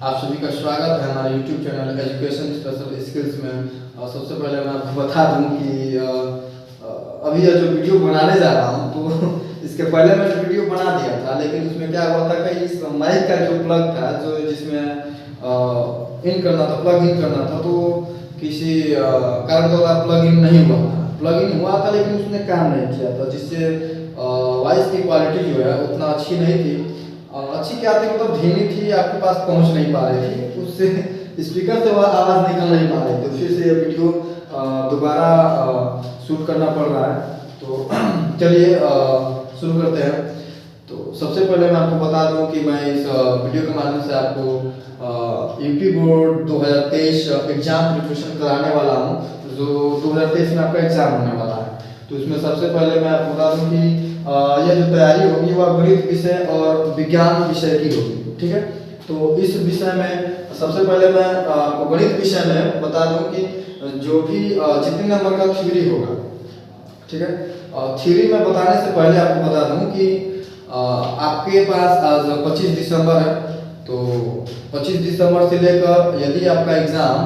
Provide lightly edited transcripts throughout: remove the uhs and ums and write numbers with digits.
आप सभी का स्वागत है हमारे YouTube channel education special skills में। और सबसे पहले मैं आपको बता दूं कि अभी यह जो वीडियो बनाने जा रहा हूं तो इसके पहले मैंने वीडियो बना दिया था, लेकिन उसमें क्या हुआ था कि इस माइक का जो प्लग था जो जिसमें इन करना था, प्लग इन करना था, तो किसी कारण द्वारा प्लग इन नहीं हुआ था। प्लग इन हुआ था लेकिन उसने काम नहीं किया था, जिससे वॉइस की क्वालिटी जो है उतना अच्छी नहीं थी। अच्छी क्या थी, मतलब धीमी थी, आपके पास पहुंच नहीं पा रही थी, उससे स्पीकर से वह आवाज़ निकल नहीं पा रही थी। फिर से ये वीडियो दोबारा शूट करना पड़ रहा है। तो चलिए शुरू करते हैं। तो सबसे पहले मैं आपको बता दूं कि मैं इस वीडियो के माध्यम से आपको यूपी बोर्ड 2023 एग्जाम प्रिपरेशन कराने वाला हूं, जो 2023 में आपका एग्जाम होने वाला है। तो इसमें सबसे पहले मैं आपको बता दूं कि यह जो तैयारी होगी वह गणित विषय और विज्ञान विषय की होगी, ठीक है। तो इस विषय में सबसे पहले मैं आपको गणित विषय में बता दूं कि जो भी जितने नंबर का थ्योरी होगा, ठीक है। थ्योरी में बताने से पहले आपको बता दूं कि आपके पास आज 25 दिसंबर है। तो 25 दिसंबर से लेकर यदि आपका एग्ज़ाम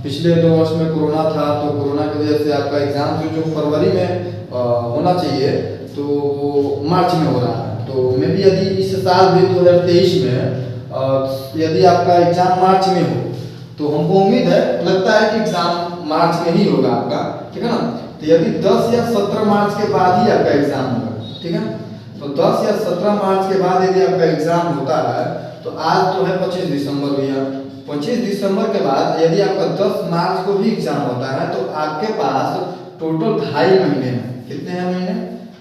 पिछले 2 वर्ष में कोरोना था, तो कोरोना की वजह से आपका एग्ज़ाम जो फरवरी में होना चाहिए तो वो मार्च में हो रहा है। तो मे भी यदि इस साल भी 2023 में यदि आपका एग्ज़ाम मार्च में हो तो हमको उम्मीद है, लगता है कि एग्ज़ाम मार्च में ही होगा आपका, ठीक है ना। तो यदि 10 या 17 मार्च के बाद ही आपका एग्ज़ाम होगा, ठीक है। तो 10 या 17 मार्च के बाद यदि आपका एग्ज़ाम होता है तो आज तो है 25 दिसंबर भैया, 25 दिसंबर के बाद यदि आपका 10 मार्च को भी एग्ज़ाम होता है तो आपके पास टोटल 2.5 महीने हैं। कितने हैं महीने?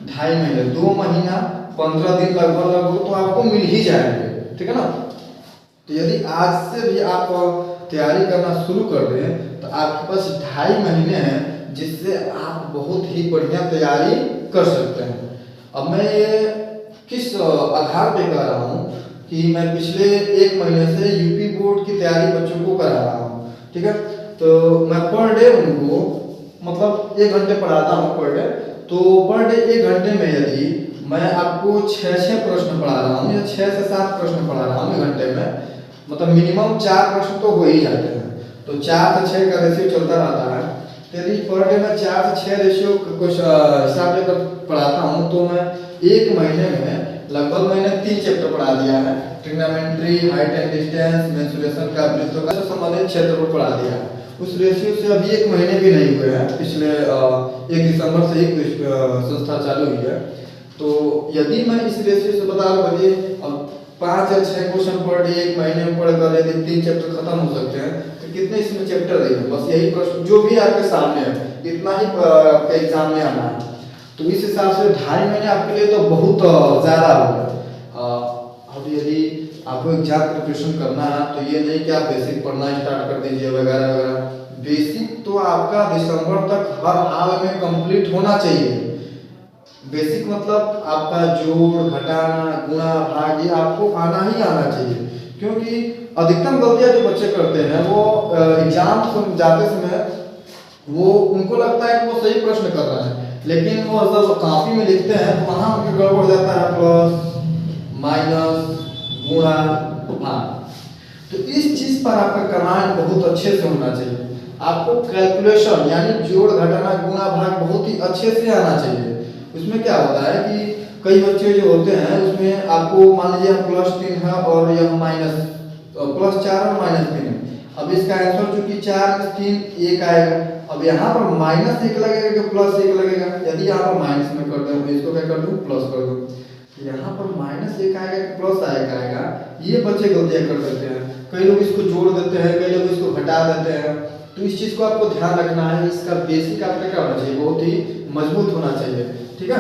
2.5 महीने, 2 महीना 15 दिन लगभग तो आपको मिल ही जाएंगे, ठीक है ना। तो यदि आज से भी आप तैयारी करना शुरू कर दें तो आपके पास 2.5 महीने हैं, जिससे आप बहुत ही बढ़िया तैयारी कर सकते हैं। अब मैं ये किस आधार पे कर रहा हूँ कि मैं पिछले 1 महीने से यूपी बोर्ड की तैयारी बच्चों को करा रहा हूँ, ठीक है। तो मैं पर डे उनको मतलब 1 घंटे पढ़ाता हूँ पर डे। तो पर डे 1 घंटे में यदि मैं आपको 6 प्रश्न पढ़ा रहा हूँ या 6 से 7 प्रश्न पढ़ा रहा हूँ 1 घंटे में, मतलब मिनिमम 4 प्रश्न तो हो ही जाते हैं। तो 4 से 6 का रेशियो चलता रहता है। यदि पर डे में 4 से 6 रेशियो कुछ हिसाब लेकर पढ़ाता हूँ तो मैं 1 महीने में लगभग मैंने 3 चैप्टर पढ़ा दिया है। Trigonometry, height and distance, mensuration का वृत्तों का संबंधित क्षेत्र को पढ़ा दिया है। उस रेशियो से अभी 1 महीने भी नहीं हुए हैं, पिछले 1 दिसंबर से ही संस्था चालू हुई है। तो यदि मैं इस रेशियो से बता रहा हूँ, अब 5 या 6 क्वेश्चन पर डे 1 महीने में पढ़ कर यदि 3 चैप्टर खत्म हो सकते हैं तो कितने इसमें चैप्टर रहेंगे? बस यही प्रश्न जो भी आपके सामने है, इतना ही आपके एग्जाम में आना है। तो इस हिसाब से 2.5 महीने आपके लिए तो बहुत ज़्यादा हो गया। अब यदि आपको एग्जाम प्रिपरेशन करना है तो ये नहीं कि आप बेसिक पढ़ना स्टार्ट कर दीजिए वगैरह वगैरह। बेसिक तो आपका दिसंबर तक हर हाल में कंप्लीट होना चाहिए। बेसिक मतलब आपका जोड़, घटाना, गुणा, भाग ये आपको आना ही आना चाहिए, क्योंकि अधिकतम गलतियां जो बच्चे करते हैं वो एग्जाम जाते समय वो उनको लगता है कि वो सही प्रश्न कर रहे हैं, लेकिन वो जब कॉपी में लिखते हैं तो वहाँ उनके गड़बड़ जाता है, प्लस माइनस गुणा भाग। तो इस चीज़ पर आपका कमांड बहुत अच्छे से होना चाहिए। आपको कैलकुलेशन यानी जोड़, घटाना, गुणा, भाग बहुत ही अच्छे से आना चाहिए। उसमें क्या होता है कि कई बच्चे जो होते हैं उसमें आपको मान लीजिए +3 है और यह +4 और -3 है। अब इसका आंसर चूंकि 4 में 3 1 आएगा। अब यहाँ पर -1 लगेगा कि +1 लगेगा? यदि यहाँ पर माइनस में कर दूं, इसको क्या कर दूं, प्लस कर दूं, यहाँ पर -1 आएगा कि +1 आएगा, ये बच्चे गलतियां कर देते हैं। कई लोग इसको जोड़ देते हैं, कई लोग इसको घटा देते हैं। तो इस चीज़ को आपको ध्यान रखना है। इसका बेसिक आपका क्या होना चाहिए, बहुत ही मजबूत होना चाहिए, ठीक है।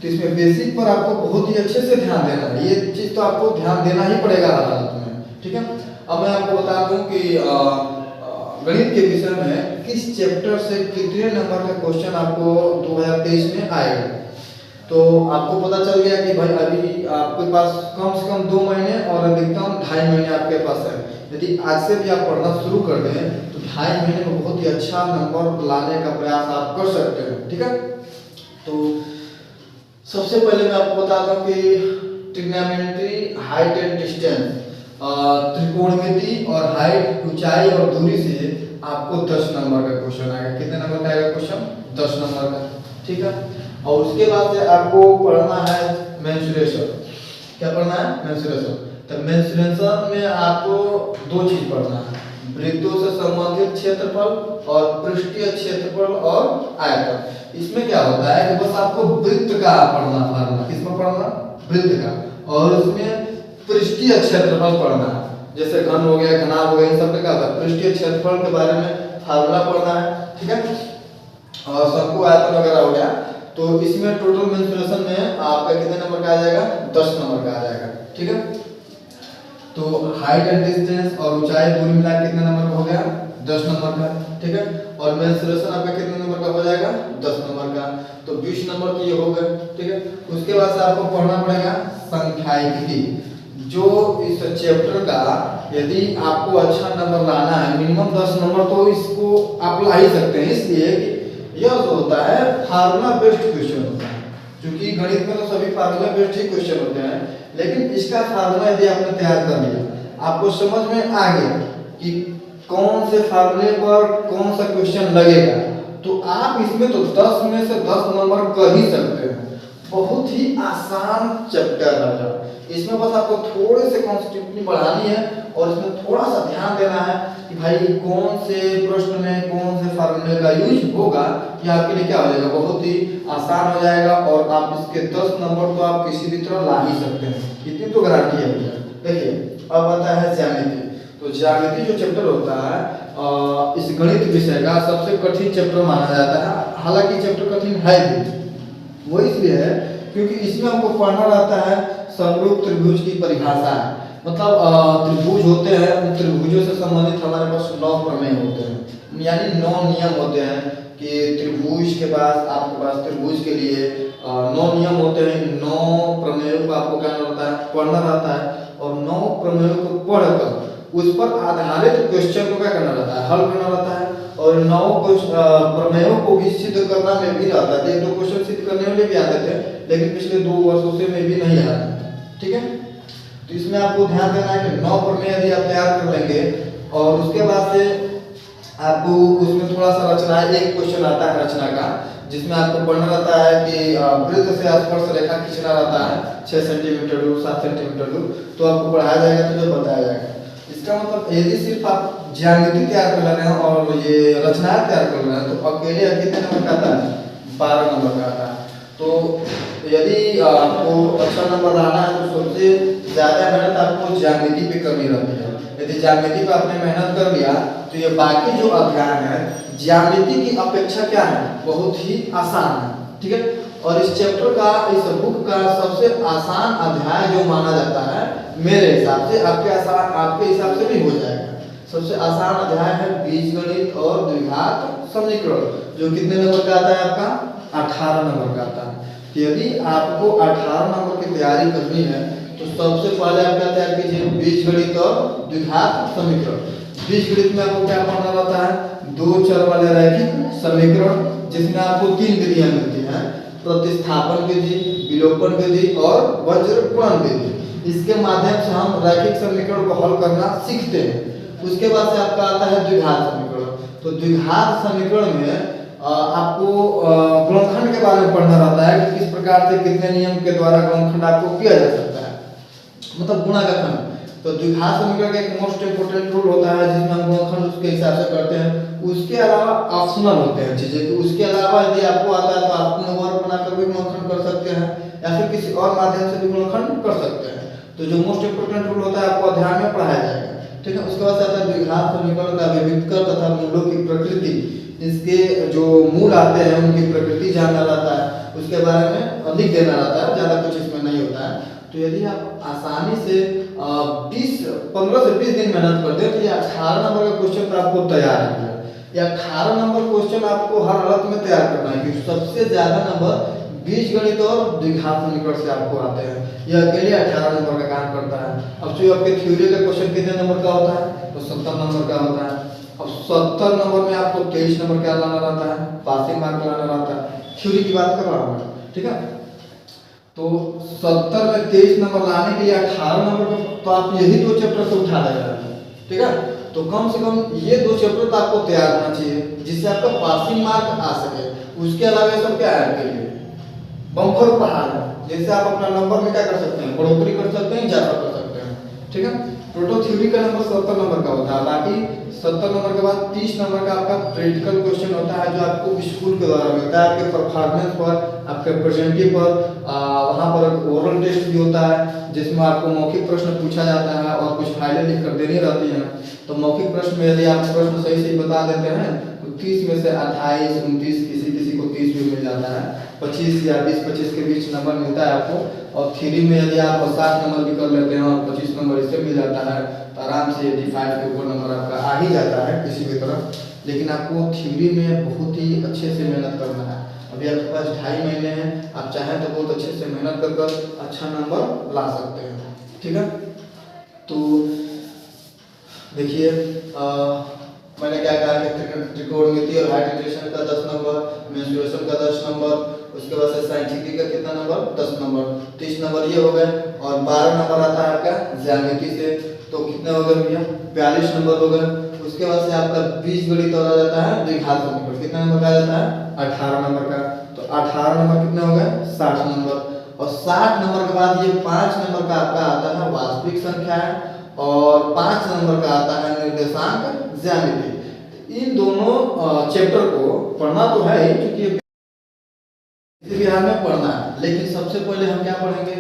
तो इसमें बेसिक पर आपको बहुत ही अच्छे से ध्यान देना है। ये चीज़ तो आपको ध्यान देना ही पड़ेगा हर हालत में, ठीक है। अब मैं आपको बता दूं कि गणित के विषय में किस चैप्टर से कितने नंबर का क्वेश्चन आपको 2023 में आएगा। तो आपको पता चल गया कि भाई अभी आपके पास कम से कम 2 महीने और अधिकतम 2.5 महीने आपके पास है। यदि आज से भी आप पढ़ना शुरू कर दें तो 2.5 महीने में बहुत ही अच्छा नंबर लाने का प्रयास आप कर सकते हैं, ठीक है। तो सबसे पहले मैं आपको बता दूं कि ट्रिग्नोमेट्री, हाइट एंड डिस्टेंस त्रिकोणमिति और हाइट, ऊंचाई और दूरी से आपको 10 नंबर का क्वेश्चन आएगा। कितने नंबर का आएगा क्वेश्चन? 10 नंबर का। ठीक है। और उसके बाद से आपको पढ़ना है मेंसुरेशन। क्या पढ़ना है? मेंसुरेशन। तो मेंसुरेशन में आपको दो चीज पढ़ना है, वृत्तों से संबंधित क्षेत्रफल और पृष्ठीय क्षेत्रफल और आयतन। इसमें क्या होता है कि बस आपको वृत्त का पढ़ना फार्मूला, किसमें पढ़ना? वृत्त का। और उसमें पृष्ठीय क्षेत्रफल पढ़ना है, जैसे घन हो गया, घनाभ हो गया, इन सब का क्या होता है? पृष्ठीय क्षेत्रफल के बारे में फार्मूला पढ़ना है। ठीक है। और सबको आयतन वगैरह हो गया। तो इसमें टोटल मेंसुरेशन में आपका कितने नंबर का आ जाएगा? 10 नंबर का आ जाएगा। ठीक है। तो हाइट एंड डिस्टेंस और ऊंचाई दूरी मिला कितने नंबर का हो गया? 10 नंबर का। ठीक है। और मेंसुरेशन आपका कितने नंबर का हो जाएगा? 10 नंबर का। तो 20 नंबर तो ये हो गए। ठीक है। उसके बाद से आपको पढ़ना पड़ेगा संख्याइकी। जो इस चैप्टर का यदि आपको अच्छा नंबर लाना है, मिनिमम 10 नंबर, तो इसको आप ला ही सकते हैं, इसलिए कि यह जो होता है फार्मूला बेस्ड क्वेश्चन होता है। क्योंकि गणित में तो सभी फार्मूला बेस्ड ही क्वेश्चन होते हैं, लेकिन इसका फार्मूला यदि आपने तैयार कर लिया, आपको समझ में आ गया कि कौन से फार्मूले पर कौन सा क्वेश्चन लगेगा, तो आप इसमें तो 10 में से 10 नंबर कर ही सकते हैं। बहुत ही आसान चैप्टर है। इसमें बस आपको थोड़े से कॉन्सेप्ट बढ़ानी है और इसमें थोड़ा सा ध्यान देना है कि भाई कौन से प्रश्न में कौन से फार्मूले का यूज होगा, ये आपके लिए क्या हो जाएगा? बहुत ही आसान हो जाएगा। और आप इसके 10 नंबर तो आप किसी भी तरह ला ही सकते हैं, इतनी तो गारंटी है भैया। देखिए अब आता है ज्यामिति। तो ज्यामिति जो चैप्टर होता है इस गणित विषय का सबसे कठिन चैप्टर माना जाता है। हालांकि चैप्टर कठिन है भी, वो इसलिए है क्योंकि इसमें हमको पढ़ना रहता है समरूप त्रिभुज की परिभाषा। मतलब त्रिभुज होते हैं, उन त्रिभुजों से संबंधित हमारे पास 9 प्रमेय होते हैं, यानी 9 नियम होते हैं कि त्रिभुज के पास आपके पास त्रिभुज के लिए 9 नियम होते हैं। 9 प्रमेयों को आपको क्या रहता है? पढ़ना रहता है। और 9 प्रमेयों को पढ़कर उस पर आधारित क्वेश्चन को क्या करना रहता है? हल करना रहता है। और 9 प्रमेयों को भी सिद्ध करना में भी रहता है। 1-2 क्वेश्चन सिद्ध करने वाले भी आते थे, लेकिन पिछले 2 वर्षों से में भी नहीं आ रहे। ठीक है। तो इसमें आपको ध्यान देना है कि 9 प्रमेय यदि आप तैयार कर लेंगे और उसके बाद से आपको उसमें थोड़ा सा रचना, एक क्वेश्चन आता है रचना का, जिसमें आपको पढ़ना रहता है कि वृत्त से स्पर्श रेखा खींचना रहता है 6 सेंटीमीटर दूर, 7 सेंटीमीटर दूर। तो आपको पढ़ाया जाएगा, तो जो बताया जाएगा। इसका मतलब यदि सिर्फ आप ज्यामिति तैयार कर रहे हैं और ये रचनाएं तैयार कर रहे हैं, तो अकेले कितने नंबर का आता है? 12 नंबर का आता है। तो यदि आपको अच्छा नंबर लाना है तो सबसे ज्यादा मेहनत आपको ज्यामिति पे करनी रहती है। यदि ज्यामिति पे आपने मेहनत कर लिया तो ये बाकी जो अध्याय है ज्यामिति की अपेक्षा क्या है? बहुत ही आसान है। ठीक है। और इस चैप्टर का, इस बुक का सबसे आसान अध्याय जो माना जाता है मेरे हिसाब से, आपके हिसाब से भी हो जाएगा। सबसे आसान अध्याय है बीजगणित और द्विघात समीकरण, जो कितने नंबर का आता है आपका? 18 नंबर का आता है। तो यदि आपको 18 नंबर की तैयारी करनी है तो सबसे पहले आप क्या तैयार कीजिए? बीजगणित और द्विघात समीकरण। बीजगणित में आपको क्या पढ़ना रहता है? 2 चर वाले रैखिक समीकरण, जिसमें आपको 3 विधियां मिलती हैं, प्रतिस्थापन विधि, विलोपन विधि और वज्रगुणन विधि। इसके माध्यम से हम रैखिक समीकरण को हल करना सीखते हैं। उसके बाद से आपका आता है द्विघात समीकरण। तो द्विघात समीकरण में आपको गुणनखंड के बारे में पढ़ना रहता है कि किस प्रकार से कितने नियम के द्वारा गुणनखंड आपको किया जा सकता है, मतलब गुणा का खंड। तो द्विघात समीकरण का एक मोस्ट इंपोर्टेंट रूल होता है जिसमें हम गुणनखंड उसके हिसाब से करते हैं। उसके अलावा ऑप्शनल होते हैं चीजें कि उसके अलावा यदि आपको आता है तो आप वर्ग बनाकर भी गुणनखंड कर सकते हैं या फिर किसी और माध्यम से भी गुणनखंड कर सकते हैं। तो जो मोस्ट इंपोर्टेंट रूल होता है आपको अध्याय में पढ़ाया जाएगा। ठीक है। उसके बाद आता है द्विघात समीकरण का विविधकर तथा मूलों की प्रकृति। इसके जो मूल आते हैं उनकी प्रकृति जानना रहता है, उसके बारे में लिख देना रहता है, ज्यादा कुछ इसमें नहीं होता है। तो यदि आप आसानी से 15 से 20 दिन मेहनत करते हैं तो ये 18 नंबर का क्वेश्चन तो आपको तैयार है। ये 18 नंबर क्वेश्चन आपको हर हालत में तैयार करना है, क्योंकि सबसे ज्यादा नंबर बीजगणित और द्विघात समीकरण से आपको आते हैं। यह अकेले 18 नंबर का काम करता है। अब जो आपके थ्योरी का क्वेश्चन कितने नंबर का होता है? तो 70 नंबर का होता है। अब 70 नंबर में आपको 23 नंबर क्या लाना रहता है? पासिंग मार्क लाना रहता है। थ्योरी की बात कर रहा हूँ, ठीक है। तो 70 में 23 नंबर लाने के लिए 18 नंबर को तो आप यही दो चैप्टर से उठा लेना है, ठीक है। तो कम से कम ये दो चैप्टर तो आपको तैयार होना चाहिए जिससे आपका पासिंग मार्क आ सके। उसके अलावा ये सब क्या है आपके लिए बम्पर उपहार है, जैसे आप अपना नंबर में क्या कर सकते हैं, बढ़ोतरी कर सकते हैं, इजाफा कर सकते हैं, ठीक है। टोटल थ्योरी का नंबर 70 नंबर का होता है, बाकी 70 नंबर के बाद 30 नंबर का आपका प्रैक्टिकल क्वेश्चन होता है जो आपको स्कूल के द्वारा मिलता है, आपके परफॉर्मेंस पर, आपके प्रेजेंटिव पर। वहाँ पर ओरल टेस्ट भी होता है जिसमें आपको मौखिक प्रश्न पूछा जाता है और कुछ फाइलें लिख कर देनी रहती हैं। तो मौखिक प्रश्न में यदि आप प्रश्न सही सही बता देते हैं तो 30 में से 28, 29, किसी किसी को 30 भी मिल जाता है, 25 या 20-25 के बीच नंबर मिलता है आपको। और थ्योरी में यदि आप 60 नंबर भी कर लेते हैं और 25 नंबर इससे मिल जाता है तो आराम से 85 के ऊपर नंबर आपका आ ही जाता है किसी भी तरह। लेकिन आपको थ्योरी में बहुत ही अच्छे से मेहनत करना है। अभी आपके पास 2.5 महीने हैं, आप चाहें तो बहुत अच्छे से मेहनत कर कर अच्छा नंबर ला सकते हैं, ठीक है। तो देखिए मैंने क्या कहा कि त्रिकोणमिति और हाइड्रेशन का 10 नंबर, मेंस्ट्रुएशन का 10 नंबर, उसके बाद से साइंटिफिक का कितना नंबर 10 नंबर, 30 नंबर ये हो गए। और 12 नंबर आता है आपका ज्यामिति से, तो कितने हो गए भैया 42 नंबर हो गए। उसके बाद से आपका बीजगणित और आ जाता है द्विघात समीकरण, कितना नंबर का आ जाता है 18 नंबर का। तो 18 नंबर कितने हो गए 60 नंबर। और 60 नंबर के बाद ये 5 नंबर का आपका आता है वास्तविक संख्या और 5 नंबर का आता है निर्देशांक ज्यामिति। इन दोनों चैप्टर को पढ़ना तो है ही क्योंकि बिहार में पढ़ना है, लेकिन सबसे पहले हम क्या पढ़ेंगे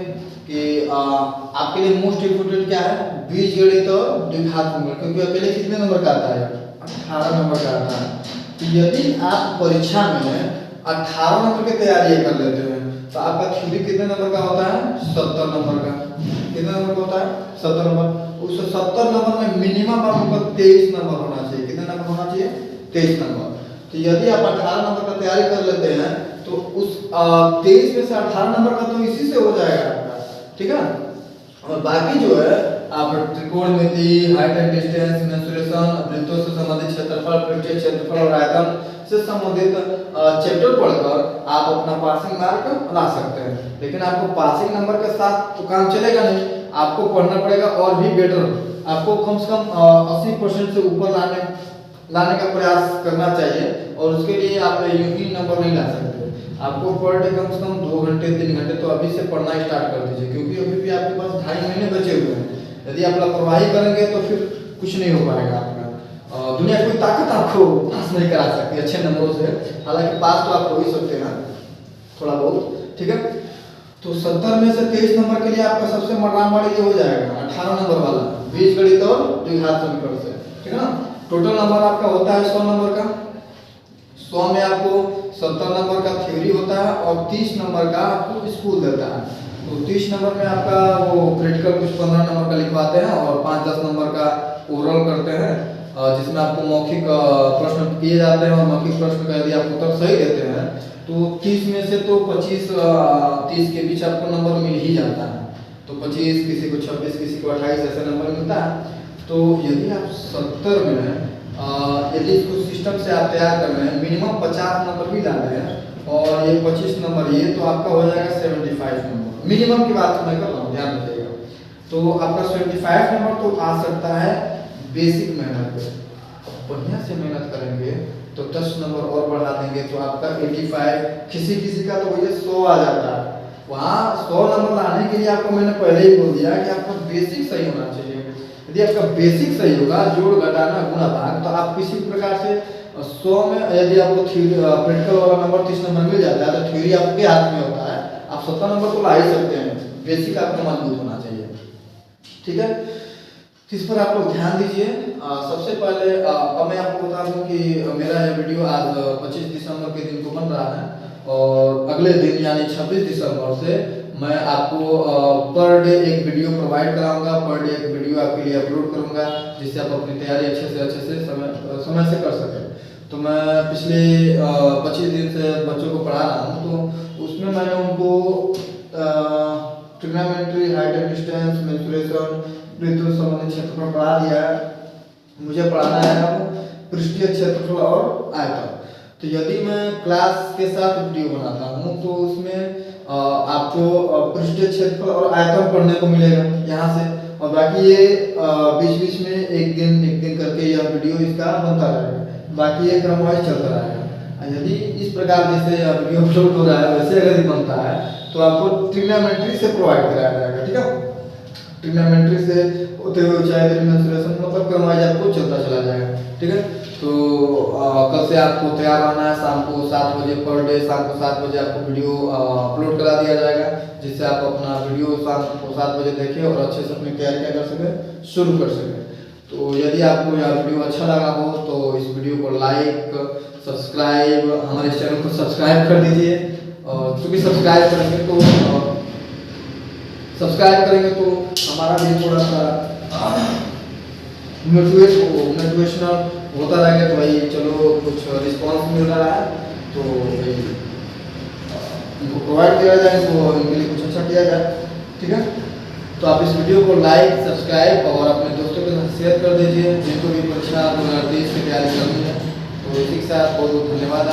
कि आपके लिए मोस्ट इम्पोर्टेंट क्या है बीजगणित और द्विघात समीकरण, क्योंकि अकेले कितने नंबर का आता है 18 नंबर का आता है। तो यदि आप परीक्षा में 18 नंबर की तैयारी कर लेते हैं तो आपका थ्योरी कितने नंबर का होता है 70 नंबर का। कितने नंबर का होता है 70 नंबर। उस 70 नंबर में मिनिमम आपको 23 नंबर होना चाहिए। कितने नंबर होना चाहिए 23 नंबर। तो यदि आप 18 नंबर का तैयारी कर लेते हैं तो उस 23 में से 18 नंबर का तो इसी से हो जाएगा आपका, ठीक है। और बाकी जो है आप त्रिकोणमिति, हाइट एंड डिस्टेंस, मेंसुरेशन, वृत्तों से संबंधित क्षेत्रफल, पृष्ठीय क्षेत्रफल और आयतन से संबंधित चैप्टर पढ़कर आप अपना पासिंग मार्क ला सकते हैं। लेकिन आपको पासिंग नंबर के साथ तो काम चलेगा नहीं, आपको पढ़ना पड़ेगा और भी बेटर। आपको कम से कम 80% से ऊपर लाने का प्रयास करना चाहिए और उसके लिए आप यूं ही नंबर नहीं ला सकते। आपको पर डे कम से कम 2 घंटे 3 घंटे तो अभी से पढ़ना स्टार्ट कर दीजिए, क्योंकि अभी भी आपके पास 2.5 महीने बचे हुए हैं। यदि आप लापरवाही करेंगे तो फिर कुछ नहीं हो पाएगा आपका। दुनिया कोई ताकत आपको पास नहीं करा सकती अच्छे नंबरों से, हालांकि पास तो आप हो ही सकते हैं थोड़ा बहुत, ठीक है। तो 70 में से 23 नंबर के लिए आपका सबसे मर्रामारी ये हो जाएगा 18 नंबर वाला बीजगणित और द्विघात समीकरण से, ठीक है ना। टोटल नंबर आपका होता है 100 नंबर का। 100 में आपको 70 नंबर का थ्योरी होता है और 30 नंबर का आपको स्कूल देता है। तो 30 नंबर में आपका वो प्रैक्टिकल कुछ 15 नंबर का लिखवाते हैं और 5-10 नंबर का ओरल करते हैं, जिसमें आपको मौखिक प्रश्न किए जाते हैं और मौखिक प्रश्न का यदि आप उत्तर सही देते हैं तो 30 में से तो 25-30 के बीच आपको नंबर मिल ही जाता है। तो 25, किसी को 26, किसी को 28 ऐसा नंबर मिलता है। तो यदि आप 70 में यदि इसको सिस्टम से आप तैयार कर रहे हैं, मिनिमम 50 नंबर भी डाले हैं और ये 25 नंबर ये तो आपका हो जाएगा 75 नंबर। मिनिमम की बात मैं कर रहा हूँ, ध्यान रखिएगा। तो आपका 75 नंबर तो आ सकता है बेसिक मेहनत पे। बढ़िया से मेहनत करेंगे तो 10 नंबर और बढ़ा देंगे तो आपका 85, किसी किसी का तो भैया 100 आ जाता है। वहाँ 100 नंबर लाने के लिए आपको मैंने पहले ही बोल दिया कि आपका बेसिक सही होना चाहिए। यदि आपका बेसिक सही होगा, जोड़ घटाना गुणा भाग, तो आप किसी प्रकार से 100 में यदि आपको प्रैक्टिकल वाला नंबर 30 नंबर मिल जाता है तो थ्योरी आपके हाथ में होता है, आप 70 नंबर तो ला ही सकते हैं। बेसिक आपका मजबूत होना चाहिए, ठीक है। इस पर आप लोग ध्यान दीजिए। सबसे पहले अब मैं आपको बता दूं कि मेरा यह वीडियो आज 25 दिसंबर के दिन को बन रहा है और अगले दिन यानी 26 दिसंबर से मैं आपको पर डे एक वीडियो प्रोवाइड कराऊंगा, पर डे एक वीडियो आपके लिए अपलोड करूंगा, जिससे आप अपनी तैयारी अच्छे से समय से कर सकें। तो मैं पिछले 25 दिन से बच्चों को पढ़ा रहा हूँ, तो उसमें मैंने उनको trigonometry, height and distance, mensuration, वृत्तों से संबंधित क्षेत्रफल पढ़ा दिया है। मुझे पढ़ाना है अब पृष्ठीय क्षेत्रफल और आयतन। तो यदि मैं क्लास के साथ वीडियो बनाता हूँ तो उसमें आपको पृष्ठीय क्षेत्रफल और आयतन पढ़ने को मिलेगा यहाँ से। और बाकी ये बीच बीच में एक दिन करके यह वीडियो इसका बनता रहेगा, बाकी ये क्रम वाइज चलता रहेगा। यदि इस प्रकार जैसे वीडियो अपलोड हो रहा है वैसे अगर ये बनता है तो आपको ट्रिग्नोमेट्री से प्रोवाइड कराया जाएगा, ठीक है। ट्रिग्नोमेट्री से होते हुए ऊंचाई मेंसुरेशन मतलब क्रम वाइज आपको चलता चला जाएगा, ठीक है। तो कल से आपको तैयार रहना है, शाम को 7 बजे पर डे शाम को 7 बजे आपको वीडियो अपलोड करा दिया जाएगा, जिससे आप अपना वीडियो शाम को 7 बजे देखें और अच्छे से अपनी तैयारी क्या कर सकें, शुरू कर सकें। तो यदि आपको यह वीडियो अच्छा लगा हो तो इस वीडियो को लाइक सब्सक्राइब हमारे चैनल को सब्सक्राइब कर दीजिए। और क्योंकि सब्सक्राइब करेंगे तो हमारा भी थोड़ा सा मोटिवेशनल होता रहेगा कि भाई चलो कुछ रिस्पांस मिल रहा है तो भाई इनको प्रोवाइड किया जाए, तो इनके लिए कुछ अच्छा किया जाए, ठीक है। तो आप इस वीडियो को लाइक सब्सक्राइब और अपने दोस्तों के साथ शेयर कर दीजिए जिनको भी परीक्षा 2023 की तैयारी करनी है। तो इसी के साथ बहुत बहुत धन्यवाद।